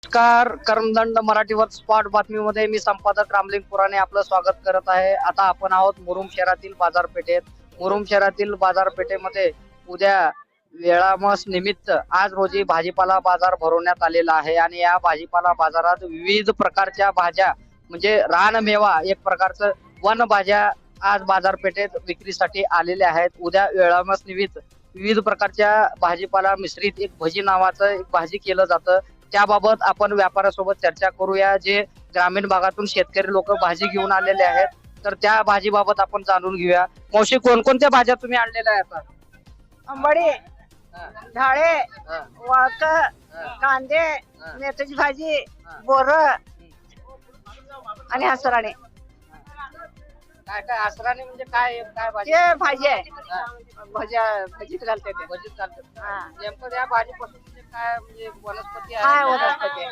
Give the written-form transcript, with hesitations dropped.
नमस्कार. कर्मदंड मराठीवर स्पॉट बातमीमध्ये मी संपादक रामलिंग पुराणे आपलं स्वागत करत आहे. आता आपण आहोत मुरुम शहरातील बाजारपेठेत. मुरुम शहरातील बाजारपेठेमध्ये उद्या वेळामस निमित्त आज रोजी भाजीपाला बाजार भरवण्यात आलेला आहे आणि या भाजीपाला बाजारात विविध प्रकारच्या भाज्या म्हणजे रानमेवा एक प्रकारचं वन भाज्या आज बाजारपेठेत विक्रीसाठी आलेल्या आहेत. उद्या वेळामस निमित्त विविध प्रकारच्या भाजीपाला मिश्रित एक भजी नावाचं एक भाजी केलं जातं. त्याबाबत आपण व्यापाऱ्यासोबत चर्चा करूया. जे ग्रामीण भागातून शेतकरी लोक भाजी घेऊन आलेले आहेत, तर त्या भाजीबाबत आपण जाणून घेऊया. मावशी, कोणकोणत्या भाज्या तुम्ही आणलेल्या आहेत आता? आंबाडी, हा, ढाळे, हा, वाळक, हा, कांदे, हा. मेथीची भाजी, हा. बोर आणि हसराणे काय काय आसराने म्हणजे काय काय भाजी? हे भाजी आहे. हा. भजीत घालते ते. भजीत चालतात. हा. नेमकं या भाजीपासून म्हणजे काय म्हणजे वनस्पती काय आहे? वनस्पती आहे?